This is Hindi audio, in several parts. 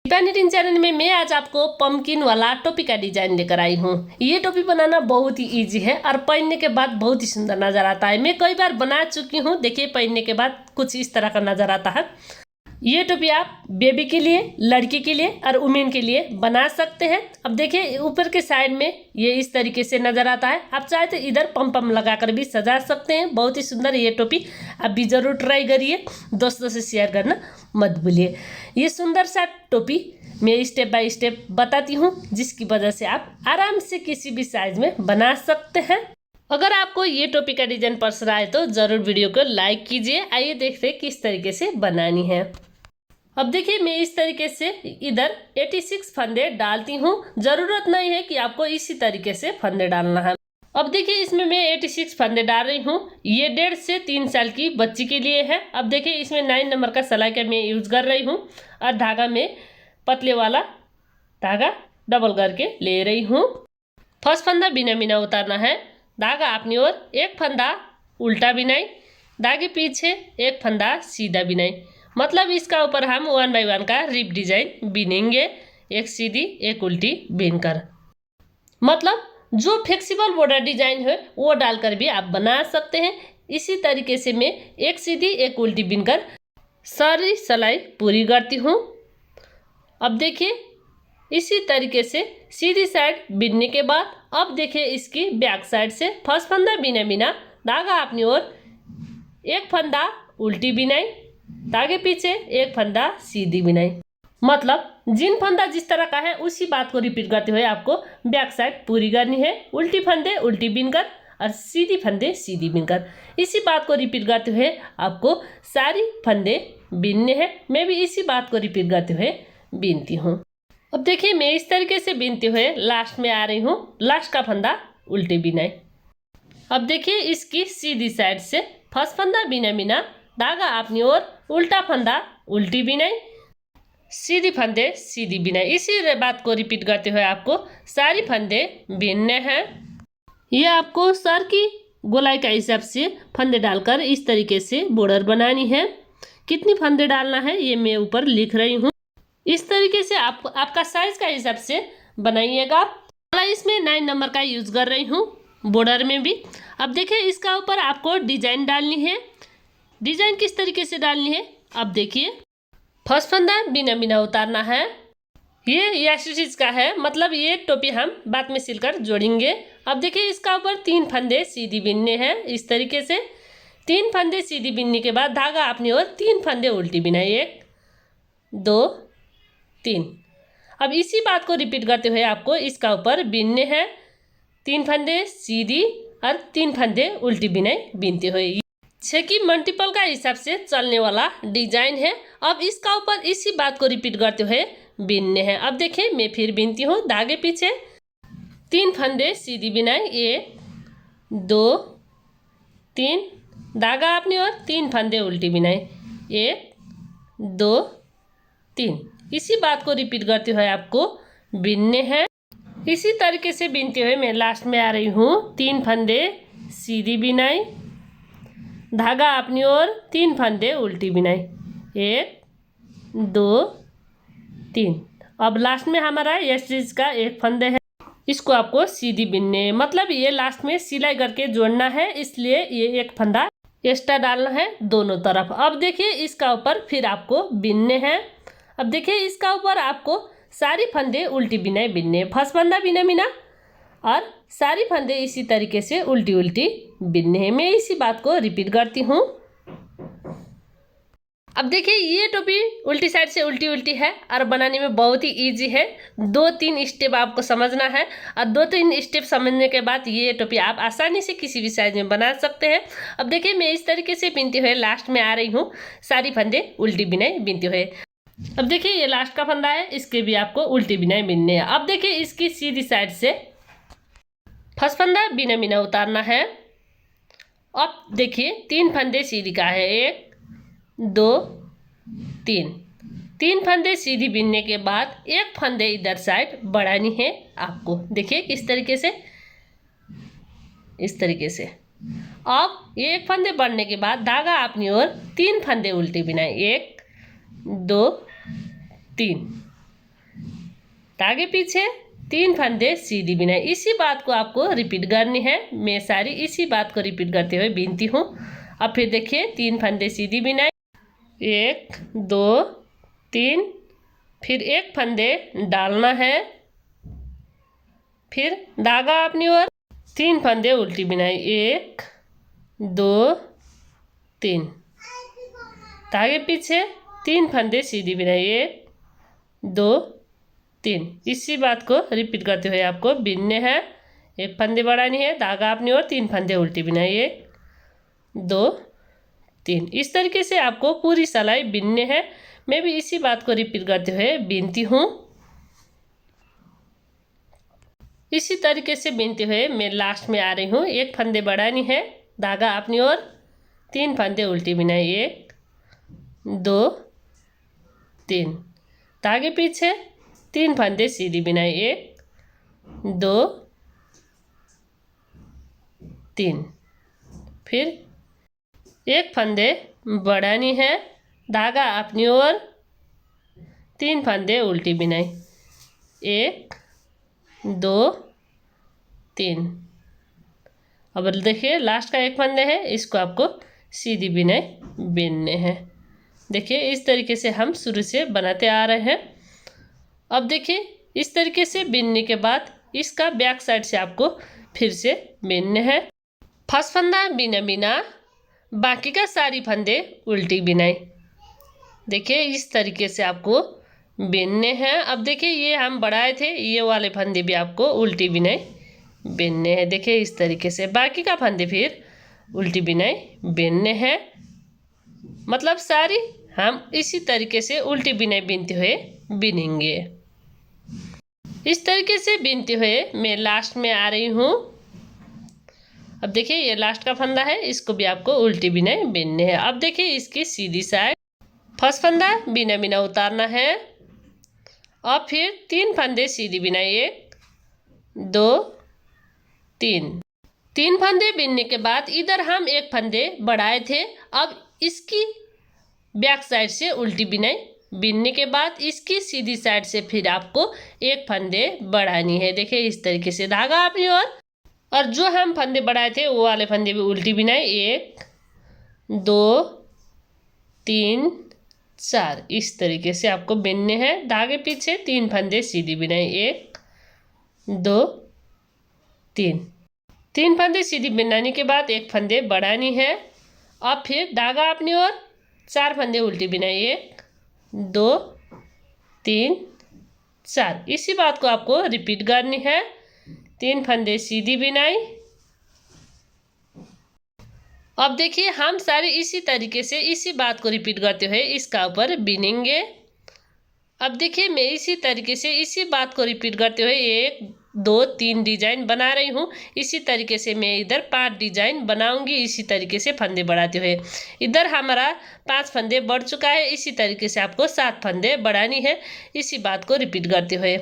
दीपा निटिंग चैनल में मैं आज आपको पंपकिन वाला टोपी का डिजाइन लेकर आई हूँ। ये टोपी बनाना बहुत ही इजी है और पहनने के बाद बहुत ही सुंदर नजर आता है। मैं कई बार बना चुकी हूँ। देखिए, पहनने के बाद कुछ इस तरह का नजर आता है। ये टोपी आप बेबी के लिए, लड़की के लिए और वुमेन के लिए बना सकते हैं। अब देखिए, ऊपर के साइड में ये इस तरीके से नजर आता है। आप चाहे तो इधर पम लगाकर भी सजा सकते हैं। बहुत ही सुंदर ये टोपी, आप भी जरूर ट्राई करिए। दोस्तों से शेयर करना मत भूलिए। ये सुंदर सा टोपी मैं स्टेप बाय स्टेप बताती हूँ, जिसकी वजह से आप आराम से किसी भी साइज में बना सकते हैं। अगर आपको ये टोपी का डिजाइन पसंद आए तो जरूर वीडियो को लाइक कीजिए। आइए देखते हैं किस तरीके से बनानी है। अब देखिए, मैं इस तरीके से इधर 86 फंदे डालती हूँ। जरूरत नहीं है कि आपको इसी तरीके से फंदे डालना है। अब देखिए, इसमें मैं 86 फंदे डाल रही हूँ। ये 1.5 से 3 साल की बच्ची के लिए है। अब देखिए, इसमें 9 नंबर का सिलाई का मैं यूज कर रही हूँ और धागा में पतले वाला धागा डबल करके ले रही हूँ। फर्स्ट फंदा बिना बिना उतारना है। धागा अपनी ओर, एक फंदा उल्टा बिनाई, धागे पीछे एक फंदा सीधा बिनाई। मतलब इसका ऊपर हम 1 बाय 1 का रिप डिजाइन बिनेंगे, एक सीधी एक उल्टी बिनकर। मतलब जो फ्लेक्सिबल बॉर्डर डिजाइन है वो डालकर भी आप बना सकते हैं। इसी तरीके से मैं एक सीधी एक उल्टी बिनकर सारी सिलाई पूरी करती हूँ। अब देखिए, इसी तरीके से सीधी साइड बिनने के बाद अब देखिए, इसकी बैक साइड से फर्स्ट फंदा बिना बिना, धागा अपनी ओर, एक फंदा उल्टी बिनाई, धागे पीछे एक फंदा सीधी बिनाई। मतलब जिन फंदा जिस तरह का है उसी बात को रिपीट करते हुए आपको बैक साइड पूरी करनी है। उल्टी फंदे उल्टी बिनकर और सीधी फंदे सीधी बिनकर, इसी बात को रिपीट करते हुए आपको सारी फंदे बिनने हैं। मैं भी इसी बात को रिपीट करते हुए बिनती हूँ। अब देखिए, मैं इस तरीके से बिनते हुए लास्ट में आ रही हूँ। लास्ट का फंदा उल्टी बिनाई। अब देखिए, इसकी सीधी साइड से फर्स्ट फंदा बिना बिना, धागा अपनी ओर, उल्टा फंदा उल्टी बिनाई, सीधी फंदे सीधी बिनाई। इसी बात को रिपीट करते हुए आपको सारी फंदे बिनने हैं। ये आपको सर की गोलाई का हिसाब से फंदे डालकर इस तरीके से बॉर्डर बनानी है। कितनी फंदे डालना है ये मैं ऊपर लिख रही हूँ। इस तरीके से आपका साइज का हिसाब से बनाइएगा। इसमें 9 नंबर का यूज कर रही हूँ बॉर्डर में भी। अब देखिए, इसका ऊपर आपको डिजाइन डालनी है। डिजाइन किस तरीके से डालनी है अब देखिए। फर्स्ट फंदा बिना बिना उतारना है। ये स्टिच का है, मतलब ये टोपी हम बाद में सिलकर जोड़ेंगे। अब देखिए, इसका ऊपर 3 फंदे सीधी बिनने हैं। इस तरीके से 3 फंदे सीधी बिनने के बाद धागा अपनी ओर, 3 फंदे उल्टी बिनाई, 1 2 3। अब इसी बात को रिपीट करते हुए आपको इसका ऊपर बिनने हैं। 3 फंदे सीधी और 3 फंदे उल्टी बिनाई बिनते हुए। 6 की मल्टीपल का हिसाब से चलने वाला डिजाइन है। अब इसका ऊपर इसी बात को रिपीट करते हुए बिनने हैं। अब देखिए, मैं फिर बिनती हूँ। धागे पीछे 3 फंदे सीधी बिनाई, 1 2 3, धागा अपनी ओर, 3 फंदे उल्टी बिनाई, 1 2 3। इसी बात को रिपीट करते हुए आपको बिनने हैं। इसी तरीके से बिनते हुए मैं लास्ट में आ रही हूँ। 3 फंदे सीधी बिनाई, धागा अपनी ओर, 3 फंदे उल्टी बिनाई, 1 2 3। अब लास्ट में हमारा ये स्टिच का एक फंदे है। इसको आपको सीधी बिनने, मतलब ये लास्ट में सिलाई करके जोड़ना है, इसलिए ये एक फंदा एक्स्ट्रा डालना है दोनों तरफ। अब देखिए, इसका ऊपर फिर आपको बिनने हैं। अब देखिए, इसका ऊपर आपको सारी फंदे उल्टी बिनाई बिनने, फर्स्ट फंदा बिना बिना और सारी फंदे इसी तरीके से उल्टी उल्टी बिनने हैं। मैं इसी बात को रिपीट करती हूँ। अब देखिए, ये टोपी उल्टी साइड से उल्टी उल्टी है और बनाने में बहुत ही इजी है। 2-3 स्टेप आपको समझना है और 2-3 स्टेप समझने के बाद ये टोपी आप आसानी से किसी भी साइज में बना सकते हैं। अब देखिए, मैं इस तरीके से बिनते हुए लास्ट में आ रही हूँ। सारी फंदे उल्टी बिनाई बिनते हुए। अब देखिए, ये लास्ट का फंदा है, इसके भी आपको उल्टी बिनाई बिनने हैं। अब देखिए, इसकी सीधी साइड से फर्स्ट फंदा बिना बिना उतारना है। अब देखिए, 3 फंदे सीधी का है, 1 2 3। 3 फंदे सीधी बिनने के बाद एक फंदे इधर साइड बढ़ानी है आपको। देखिए, किस तरीके से, इस तरीके से। अब ये एक फंदे बढ़ने के बाद धागा अपनी ओर, 3 फंदे उल्टी बिनाई, 1 2 3। आगे पीछे 3 फंदे सीधी बिनाई। इसी बात को आपको रिपीट करनी है। मैं सारी इसी बात को रिपीट करते हुए बीनती हूँ। अब फिर देखिए 3 फंदे सीधी बिनाई, 1 2 3, फिर 1 फंदे डालना है, फिर धागा अपनी ओर, 3 फंदे उल्टी बिनाई, 1 2 3, धागे पीछे 3 फंदे सीधी बिनाई, 1 2 3। इसी बात को रिपीट करते हुए आपको बिनने हैं। 1 फंदे बढ़ानी है, धागा अपनी ओर, 3 फंदे उल्टी बिनाई, 1 2 3। इस तरीके से आपको पूरी सिलाई बिनने हैं। मैं भी इसी बात को रिपीट करते हुए बिनती हूँ। इसी तरीके से बिनते हुए मैं लास्ट में आ रही हूँ। 1 फंदे बढ़ानी है, धागा अपनी ओर, 3 फंदे उल्टी बिनाई, 1 2 3, धागे पीछे 3 फंदे सीधी बिनाई, 1 2 3, फिर 1 फंदे बढ़ानी है, धागा अपनी ओर, 3 फंदे उल्टी बिनाई, 1 2 3। अब देखिए लास्ट का 1 फंदे है, इसको आपको सीधी बिनाई बिनने हैं। देखिए इस तरीके से हम शुरू से बनाते आ रहे हैं। अब देखिए इस तरीके से बिनने के बाद इसका बैक साइड से आपको फिर से बिनने हैं। फर्स्ट फंदा बिना बिना, बाकी का सारी फंदे उल्टी बिनाई। देखिए इस तरीके से आपको बिनने हैं। अब देखिए ये हम बढ़ाए थे, ये वाले फंदे भी आपको उल्टी बिनाई बिनने हैं। देखिए इस तरीके से बाकी का फंदे फिर उल्टी बिनाई बिनने हैं। मतलब सारी हम इसी तरीके से उल्टी बिनाई बिनते हुए बिनेंगे। इस तरीके से बिनते हुए मैं लास्ट में आ रही हूँ। अब देखिए ये लास्ट का फंदा है, इसको भी आपको उल्टी बिनाई बिनने हैं। अब देखिए इसकी सीधी साइड फर्स्ट फंदा बिना बिना उतारना है। अब फिर 3 फंदे सीधी बिनाई, 1 2 3। 3 फंदे बिनने के बाद इधर हम 1 फंदे बढ़ाए थे। अब इसकी बैक साइड से उल्टी बिनाई बिनने के बाद इसकी सीधी साइड से फिर आपको 1 फंदे बढ़ानी है। देखिए इस तरीके से धागा अपनी ओर, और जो हम फंदे बढ़ाए थे वो वाले फंदे भी उल्टी बिनाई, 1 2 3 4। इस तरीके से आपको बिनने हैं। धागे पीछे 3 फंदे सीधी बिनाई, 1 2 3। 3 फंदे सीधी बिनाने के बाद 1 फंदे बढ़ानी है। अब फिर धागा अपनी ओर, 4 फंदे उल्टी बिनाई, 1 2 3 4। इसी बात को आपको रिपीट करनी है। 3 फंदे सीधी बिनाई। अब देखिए हम सारे इसी तरीके से इसी बात को रिपीट करते हुए इसका ऊपर बिनेंगे। अब देखिए मैं इसी तरीके से इसी बात को रिपीट करते हुए 1 2 3 डिजाइन बना रही हूँ। इसी तरीके से मैं इधर 5 डिजाइन बनाऊंगी। इसी तरीके से फंदे बढ़ाते हुए इधर हमारा 5 फंदे बढ़ चुका है। इसी तरीके से आपको 7 फंदे बढ़ानी है, इसी बात को रिपीट करते हुए।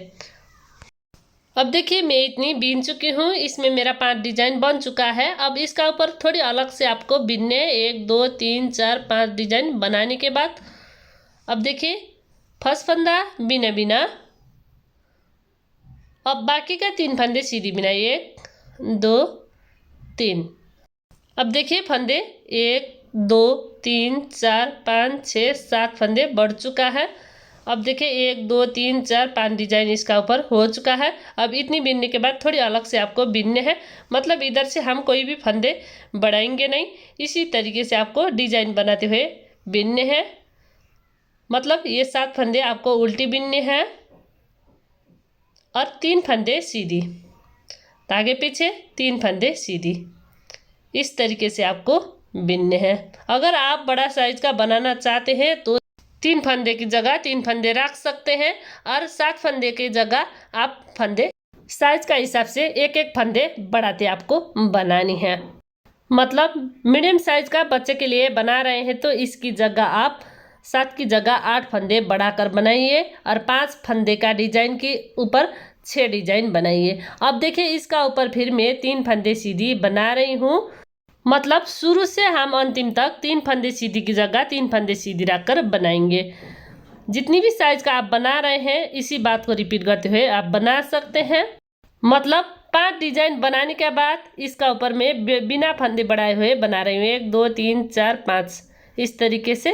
अब देखिए मैं इतनी बीन चुकी हूँ, इसमें मेरा 5 डिजाइन बन चुका है। अब इसका ऊपर थोड़ी अलग से आपको बिनने 1 2 3 4 5 डिजाइन बनाने के बाद अब देखिए फर्स्ट फंदा बिना बिना, अब बाकी का 3 फंदे सीधी बिनाई, 1 2 3। अब देखिए फंदे 1 2 3 4 5 6 7 फंदे बढ़ चुका है। अब देखिए 1 2 3 4 5 डिजाइन इसका ऊपर हो चुका है। अब इतनी बिनने के बाद थोड़ी अलग से आपको बिनने हैं। मतलब इधर से हम कोई भी फंदे बढ़ाएंगे नहीं, इसी तरीके से आपको डिजाइन बनाते हुए बिनने हैं। मतलब ये 7 फंदे आपको उल्टी बिनने हैं और 3 फंदे सीधी, आगे पीछे 3 फंदे सीधी। इस तरीके से आपको बिनने हैं। अगर आप बड़ा साइज का बनाना चाहते हैं तो 3 फंदे की जगह 3 फंदे रख सकते हैं, और 7 फंदे की जगह आप फंदे साइज का हिसाब से 1 फंदे बढ़ाते आपको बनानी है। मतलब मीडियम साइज का बच्चे के लिए बना रहे हैं तो इसकी जगह आप 7 की जगह 8 फंदे बढ़ाकर बनाइए, और 5 फंदे का डिजाइन के ऊपर 6 डिजाइन बनाइए। अब देखिए इसका ऊपर फिर मैं 3 फंदे सीधी बना रही हूँ। मतलब शुरू से हम अंतिम तक 3 फंदे सीधी की जगह 3 फंदे सीधी रखकर बनाएंगे। जितनी भी साइज का आप बना रहे हैं इसी बात को रिपीट करते हुए आप बना सकते हैं। मतलब 5 डिजाइन बनाने के बाद इसका ऊपर में बिना फंदे बढ़ाए हुए बना रही हूँ। 1 2 3 4 5 इस तरीके से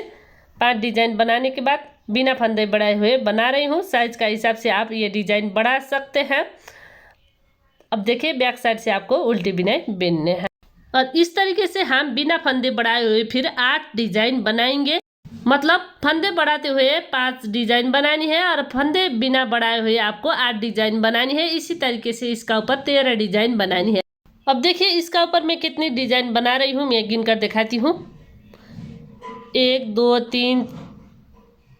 5 डिजाइन बनाने के बाद बिना फंदे बढ़ाए हुए बना रही हूँ। साइज का हिसाब से आप ये डिजाइन बढ़ा सकते हैं। अब देखिए बैक साइड से आपको उल्टी बिनाई बिनने हैं और इस तरीके से हम बिना फंदे बढ़ाए हुए फिर 8 डिजाइन बनाएंगे। मतलब फंदे बढ़ाते हुए 5 डिजाइन बनानी है और फंदे बिना बढ़ाए हुए आपको 8 डिजाइन बनानी है। इसी तरीके से इसका ऊपर 13 डिजाइन बनानी है। अब देखिए इसका ऊपर मैं कितनी डिजाइन बना रही हूँ, मैं गिन कर दिखाती हूँ। 1 2 3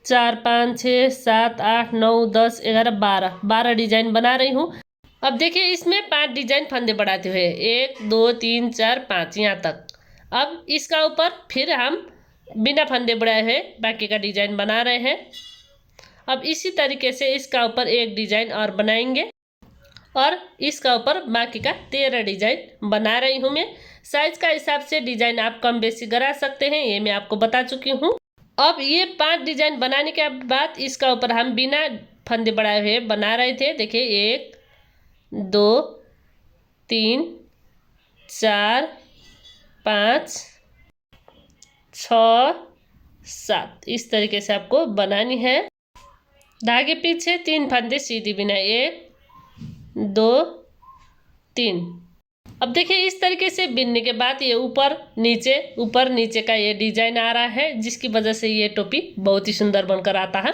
4 5 6 7 8 9 10 11 12 डिजाइन बना रही हूँ। अब देखिए इसमें 5 डिजाइन फंदे बढ़ाते हुए 1 2 3 4 5 यहाँ तक। अब इसका ऊपर फिर हम बिना फंदे बढ़ाए हुए बाकी का डिजाइन बना रहे हैं। अब इसी तरीके से इसका ऊपर एक डिजाइन और बनाएंगे और इसका ऊपर बाकी का 13 डिजाइन बना रही हूँ मैं। साइज का हिसाब से डिजाइन आप कम बेसी करा सकते हैं, ये मैं आपको बता चुकी हूँ। अब ये 5 डिजाइन बनाने के बाद इसका ऊपर हम बिना फंदे बढ़ाए हुए बना रहे थे। देखिए 1 2 3 4 5 6 7 इस तरीके से आपको बनानी है। धागे पीछे 3 फंदे सीधी बिनाई 1 2 3। अब देखिए इस तरीके से बिनने के बाद ये ऊपर नीचे का ये डिजाइन आ रहा है, जिसकी वजह से ये टोपी बहुत ही सुंदर बनकर आता है।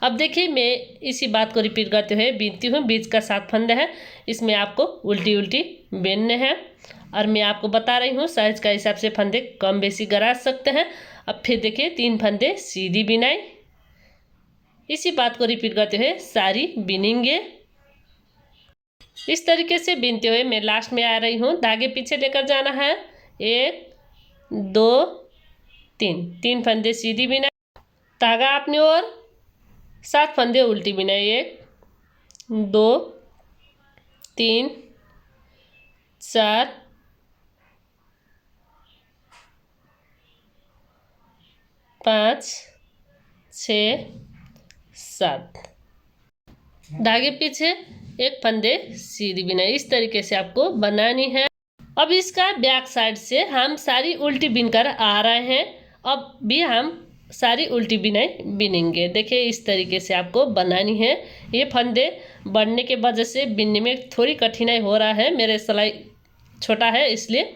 अब देखिए मैं इसी बात को रिपीट करते हुए बीनती हूँ। बीच का 7 फंदे है, इसमें आपको उल्टी बीनने हैं और मैं आपको बता रही हूँ साइज का हिसाब से फंदे कम बेसी करा सकते हैं। अब फिर देखिए 3 फंदे सीधी बिनाई, इसी बात को रिपीट करते हुए सारी बिनेंगे। इस तरीके से बिनते हुए मैं लास्ट में आ रही हूँ। धागे पीछे लेकर जाना है 1 2 3 फंदे सीधी बिनाई, धागा अपनी ओर 7 फंदे उल्टी बिनाई 1 2 3 4 5 6 7 धागे पीछे 1 फंदे सीधी बिनाई। इस तरीके से आपको बनानी है। अब इसका बैक साइड से हम सारी उल्टी बिनकर आ रहे हैं। अब भी हम सारी उल्टी बिनाई बिनेंगे। देखिए इस तरीके से आपको बनानी है। ये फंदे बढ़ने के वजह से बिनने में थोड़ी कठिनाई हो रहा है, मेरे सिलाई छोटा है इसलिए।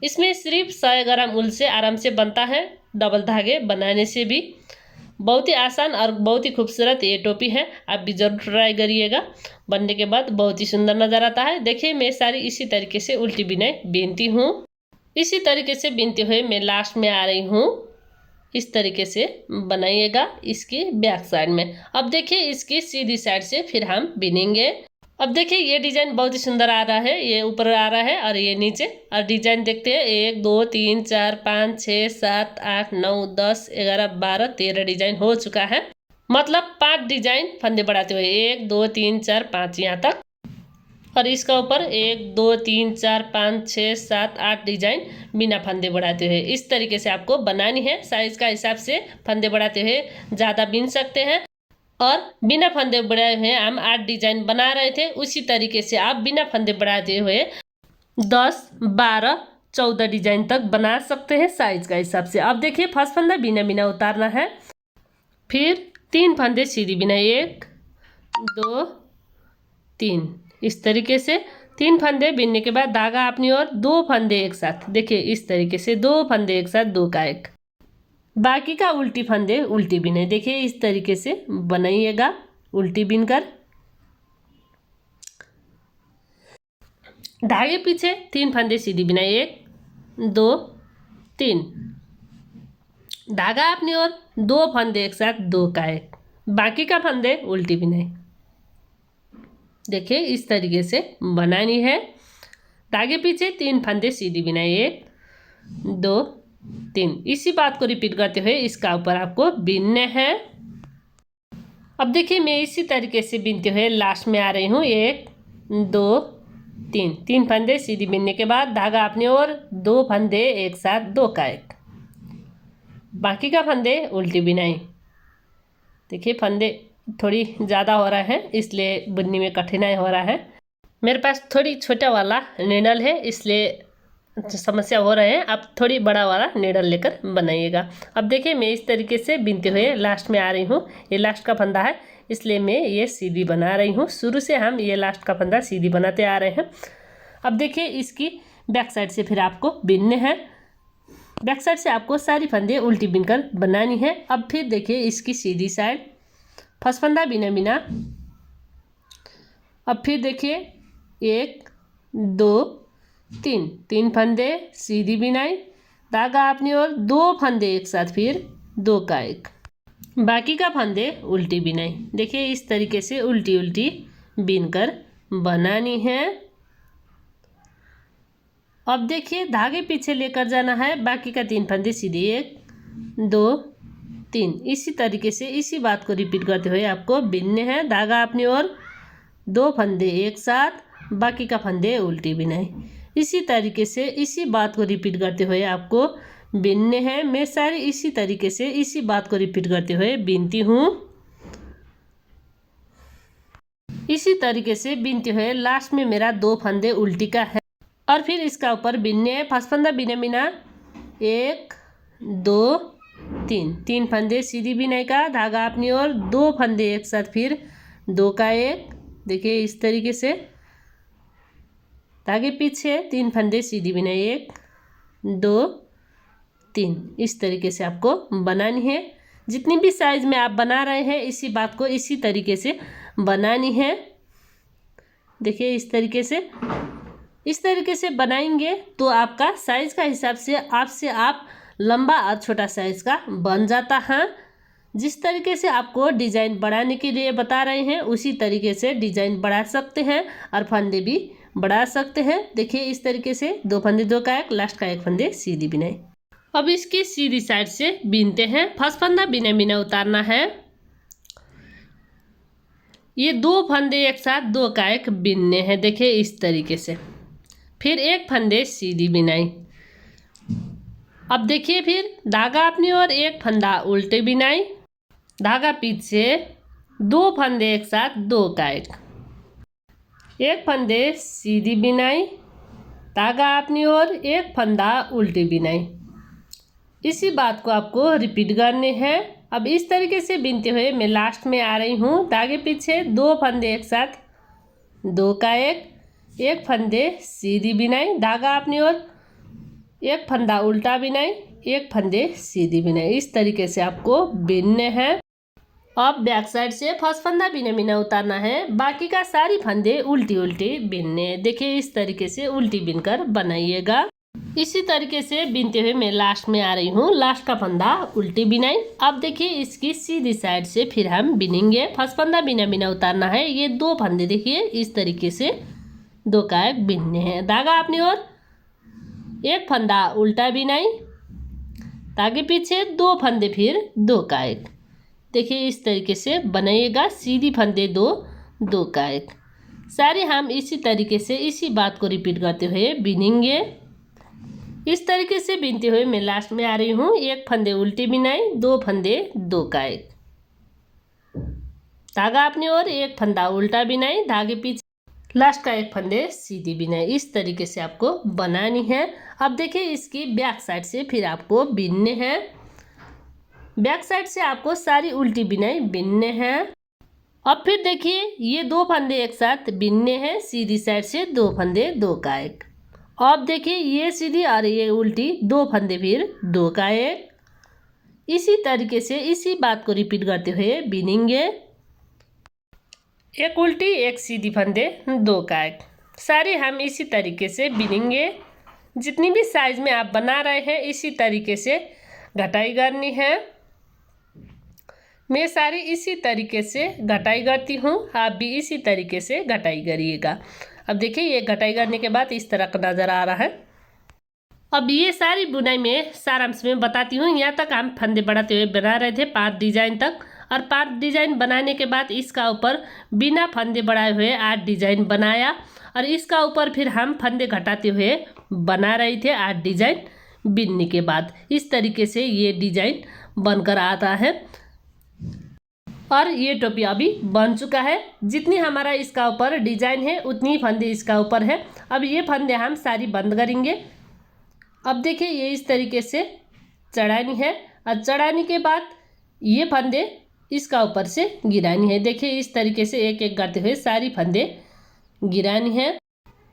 इसमें सिर्फ 100 ग्राम उल से आराम से बनता है। डबल धागे बनाने से भी बहुत ही आसान और बहुत ही खूबसूरत ये टोपी है। आप भी जरूर ट्राई करिएगा। बनने के बाद बहुत ही सुंदर नज़र आता है। देखिए मैं सारी इसी तरीके से उल्टी बिनाई बीनती हूँ। इसी तरीके से बीनते हुए मैं लास्ट में आ रही हूँ। इस तरीके से बनाइएगा इसकी बैक साइड में। अब देखिए इसकी सीधी साइड से फिर हम बिनेंगे। अब देखिए ये डिजाइन बहुत ही सुंदर आ रहा है, ये ऊपर आ रहा है और ये नीचे। और डिजाइन देखते हैं 1 2 3 4 5 6 7 8 9 10 11 12 13 डिजाइन हो चुका है। मतलब 5 डिजाइन फंदे बढ़ाते हुए 1 2 3 4 5 यहाँ तक। और इसका ऊपर 1 2 3 4 5 6 7 8 डिजाइन बिना फंदे बढ़ाते हुए। इस तरीके से आपको बनानी है। साइज का हिसाब से फंदे बढ़ाते हुए ज़्यादा बिन सकते हैं और बिना फंदे बढ़ाए हुए हम 8 डिजाइन बना रहे थे, उसी तरीके से आप बिना फंदे बढ़ाते हुए 10 12 14 डिजाइन तक बना सकते हैं साइज का हिसाब से। अब देखिए फर्स्ट फंदा बिना उतारना है, फिर 3 फंदे सीधी बिनाई 1 2 3। इस तरीके से 3 फंदे बिनने के बाद धागा अपनी ओर 2 फंदे एक साथ। देखिए इस तरीके से 2 फंदे एक साथ 2 का 1, बाकी का उल्टी फंदे उल्टी बिनाई। देखिए इस तरीके से बनाइएगा उल्टी बिनकर। धागे पीछे 3 फंदे सीधी बिनाई 1 2 3, धागा अपनी ओर 2 फंदे एक साथ 2 का 1, बाकी का फंदे उल्टी बिनाई। देखिए इस तरीके से बनानी है। धागे पीछे 3 फंदे सीधी बिनाई 1 2 3। इसी बात को रिपीट करते हुए इसका ऊपर आपको बिनने हैं। अब देखिए मैं इसी तरीके से बिनते हुए लास्ट में आ रही हूँ। 1 2 3 फंदे सीधी बिनने के बाद धागा अपनी ओर 2 फंदे एक साथ 2 का 1, बाकी का फंदे उल्टी बिनाई। देखिए फंदे थोड़ी ज़्यादा हो रहा है, इसलिए बुनने में कठिनाई हो रहा है। मेरे पास थोड़ी छोटा वाला नीडल है, इसलिए समस्या हो रहे हैं। आप थोड़ी बड़ा वाला नीडल लेकर बनाइएगा। अब देखिए मैं इस तरीके से बिनते हुए लास्ट में आ रही हूँ। ये लास्ट का फंदा है, इसलिए मैं ये सीधी बना रही हूँ। शुरू से हम ये लास्ट का फंदा सीधी बनाते आ रहे हैं। अब देखिए इसकी बैक साइड से फिर आपको बिनने हैं। बैक साइड से आपको सारी फंदे उल्टी बिनकर बनानी है। अब फिर देखिए इसकी सीधी साइड, फर्स्ट फंदा बिना बिना। अब फिर देखिए 1 2 3 फंदे सीधी बिनाई, धागा अपनी ओर, 2 फंदे एक साथ, फिर 2 का 1, बाकी का फंदे उल्टी बिनाई। देखिए इस तरीके से उल्टी उल्टी बिनकर बनानी है। अब देखिए धागे पीछे लेकर जाना है, बाकी का 3 फंदे सीधे 1 2 3, इसी तरीके से इसी बात को रिपीट करते हुए आपको बिनने हैं। धागा अपनी ओर, 2 फंदे एक साथ, बाकी का फंदे उल्टी बिनाई। इसी तरीके से इसी बात को रिपीट करते हुए आपको बिनने हैं। मैं सारी इसी तरीके से इसी बात को रिपीट करते हुए बिनती हूँ। इसी तरीके से बिनते हुए लास्ट में मेरा 2 फंदे उल्टी का है और फिर इसका ऊपर बिनने हैं। फर्स्ट फंदा बिना बिना 1 2 3 फंदे सीधी बिनाई का, धागा अपनी ओर, 2 फंदे एक साथ, फिर 2 का 1। देखिए इस तरीके से धागे पीछे 3 फंदे सीधी बिनाई, 1 2 3, इस तरीके से आपको बनानी है। जितनी भी साइज में आप बना रहे हैं इसी बात को इसी तरीके से बनानी है। देखिए इस तरीके से बनाएंगे तो आपका साइज का हिसाब से आप लंबा और छोटा साइज का बन जाता है। जिस तरीके से आपको डिज़ाइन बढ़ाने के लिए बता रहे हैं उसी तरीके से डिज़ाइन बढ़ा सकते हैं और फंदे भी बढ़ा सकते हैं। देखिए इस तरीके से 2 फंदे 2 का 1, लास्ट का 1 फंदे सीधी बिनाई। अब इसकी सीधी साइड से बिनते हैं। फर्स्ट फंदा बिना बिना उतारना है। ये 2 फंदे एक साथ 2 का 1 बिनने हैं। देखिए इस तरीके से, फिर 1 फंदे सीधी बिनाई। अब देखिए फिर धागा अपनी ओर, 1 फंदा उल्टे बिनाई, धागा पीछे, 2 फंदे एक साथ 2 का 1 फंदे सीधी बिनाई, धागा अपनी ओर, 1 फंदा उल्टी बिनाई। इसी बात को आपको रिपीट करने हैं। अब इस तरीके से बिनते हुए मैं लास्ट में आ रही हूँ। धागे पीछे 2 फंदे एक साथ 2 का 1 फंदे सीधी बिनाई, धागा अपनी ओर, 1 फंदा उल्टा बिनाई, 1 फंदे सीधी बिनाई। इस तरीके से आपको बिनने हैं। अब बैक साइड से फर्स्ट फंदा बिना बिना उतारना है, बाकी का सारी फंदे उल्टी उल्टी बिनने। देखिए इस तरीके से उल्टी बिनकर बनाइएगा। इसी तरीके से बिनते हुए मैं लास्ट में आ रही हूँ। लास्ट का फंदा उल्टी बिनाई। अब देखिए इसकी सीधी साइड से फिर हम बिनेंगे। फर्स्ट फंदा बिना बिना उतारना है। ये 2 फंदे देखिए इस तरीके से 2 का 1 बिनने हैं। धागा अपनी ओर, 1 फंदा उल्टा बिनाई, धागे पीछे 2 फंदे, फिर 2 का 1। देखिए इस तरीके से बनाइएगा। सीधी फंदे 2 2 का 1, सारे हम इसी तरीके से इसी बात को रिपीट करते हुए बिनेंगे। इस तरीके से बिनते हुए मैं लास्ट में आ रही हूँ। 1 फंदे उल्टी बिनाई, 2 फंदे 2 का 1, धागा अपनी ओर, 1 फंदा उल्टा बिनाई, धागे पीछे, लास्ट का 1 फंदे सीधी बिनाई। इस तरीके से आपको बनानी है। अब देखिए इसकी बैक साइड से फिर आपको बिनने हैं। बैक साइड से आपको सारी उल्टी बिनाई बिनने हैं। अब फिर देखिए ये 2 फंदे एक साथ बिनने हैं। सीधी साइड से 2 फंदे 2 का 1। अब देखिए ये सीधी और ये उल्टी, 2 फंदे फिर 2 का 1। इसी तरीके से इसी बात को रिपीट करते हुए बिनेंगे। 1 उल्टी 1 सीधी फंदे 2 का 1, सारे हम इसी तरीके से बिनेंगे। जितनी भी साइज में आप बना रहे हैं इसी तरीके से घटाई करनी है। मैं सारी इसी तरीके से घटाई करती हूँ, आप भी इसी तरीके से घटाई करिएगा। अब देखिए ये घटाई करने के बाद इस तरह का नज़र आ रहा है। अब ये सारी बुनाई में सारांश में बताती हूँ। यहाँ तक हम फंदे बढ़ाते हुए बना रहे थे 5 डिजाइन तक, और 5 डिजाइन बनाने के बाद इसका ऊपर बिना फंदे बढ़ाए हुए 8 डिजाइन बनाया, और इसका ऊपर फिर हम फंदे घटाते हुए बना रहे थे 8 डिजाइन बिनने के बाद। इस तरीके से ये डिजाइन बनकर आता है। और ये टोपी अभी बन चुका है। जितनी हमारा इसका ऊपर डिजाइन है उतनी फंदे इसका ऊपर है। अब ये फंदे हम सारी बंद करेंगे। अब देखिए ये इस तरीके से चढ़ानी है और चढ़ाने के बाद ये फंदे इसका ऊपर से गिरानी है। देखिए इस तरीके से एक एक करते हुए सारी फंदे गिरानी है।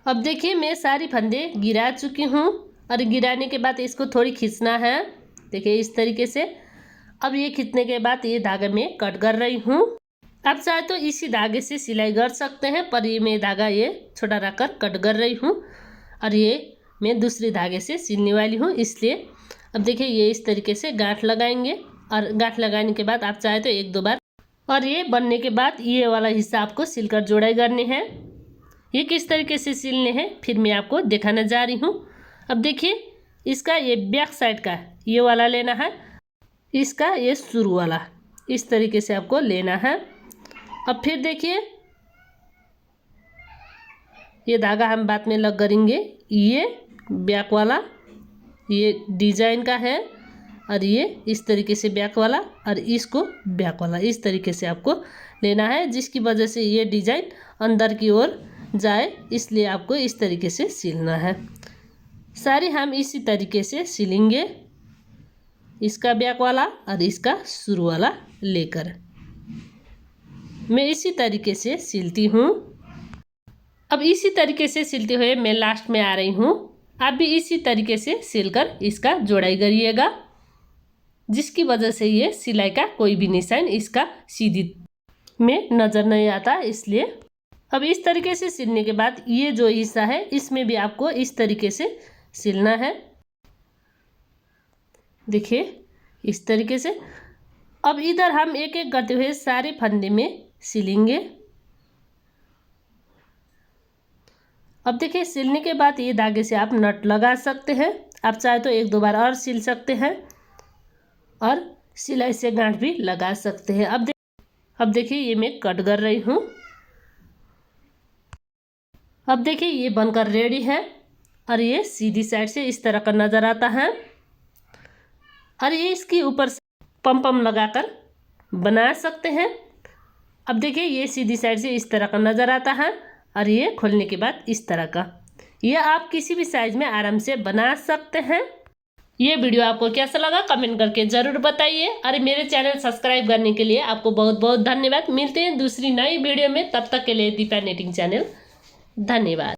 अब देखिए मैं सारी फंदे गिरा चुकी हूँ और गिराने के बाद इसको थोड़ी खींचना है। देखिए इस तरीके से। अब ये खींचने के बाद ये धागा में कट कर रही हूँ। आप चाहे तो इसी धागे से सिलाई कर सकते हैं, पर ये मैं धागा ये छोटा रखकर कट कर रही हूँ और ये मैं दूसरी धागे से सिलने वाली हूँ, इसलिए। अब देखिए ये इस तरीके से गांठ लगाएंगे और गांठ लगाने के बाद आप चाहे तो एक दो बार, और ये बनने के बाद ये वाला हिस्सा आपको सिलकर जोड़ाई करने हैं। ये किस तरीके से सिलने हैं फिर मैं आपको दिखाने जा रही हूँ। अब देखिए इसका ये बैक साइड का ये वाला लेना है, इसका ये शुरू वाला इस तरीके से आपको लेना है। अब फिर देखिए ये धागा हम बाद में लग करेंगे। ये बैक वाला ये डिजाइन का है और ये इस तरीके से बैक वाला और इसको बैक वाला इस तरीके से आपको लेना है, जिसकी वजह से ये डिजाइन अंदर की ओर जाए, इसलिए आपको इस तरीके से सिलना है। सारी हम इसी तरीके से सिलेंगे, इसका बैक वाला और इसका शुरू वाला लेकर मैं इसी तरीके से सिलती हूँ। अब इसी तरीके से सिलते हुए मैं लास्ट में आ रही हूँ। आप भी इसी तरीके से सिलकर इसका जोड़ाई करिएगा, जिसकी वजह से ये सिलाई का कोई भी निशान इसका सीधी में नज़र नहीं आता, इसलिए। अब इस तरीके से सिलने के बाद ये जो हिस्सा है इसमें भी आपको इस तरीके से सिलना है। देखिए इस तरीके से। अब इधर हम एक एक करते हुए सारे फंदे में सिलेंगे। अब देखिए सिलने के बाद ये धागे से आप नट लगा सकते हैं, आप चाहे तो एक दो बार और सिल सकते हैं और सिलाई से गांठ भी लगा सकते हैं। अब देखिए ये मैं कट कर रही हूँ। अब देखिए ये बनकर रेडी है और ये सीधी साइड से इस तरह का नज़र आता है और ये इसके ऊपर से पम लगाकर बना सकते हैं। अब देखिए ये सीधी साइड से इस तरह का नज़र आता है और ये खोलने के बाद इस तरह का। ये आप किसी भी साइज में आराम से बना सकते हैं। ये वीडियो आपको कैसा लगा कमेंट करके ज़रूर बताइए और मेरे चैनल सब्सक्राइब करने के लिए आपको बहुत बहुत धन्यवाद। मिलते हैं दूसरी नई वीडियो में, तब तक के लिए दीपा नेटिंग चैनल। धन्यवाद।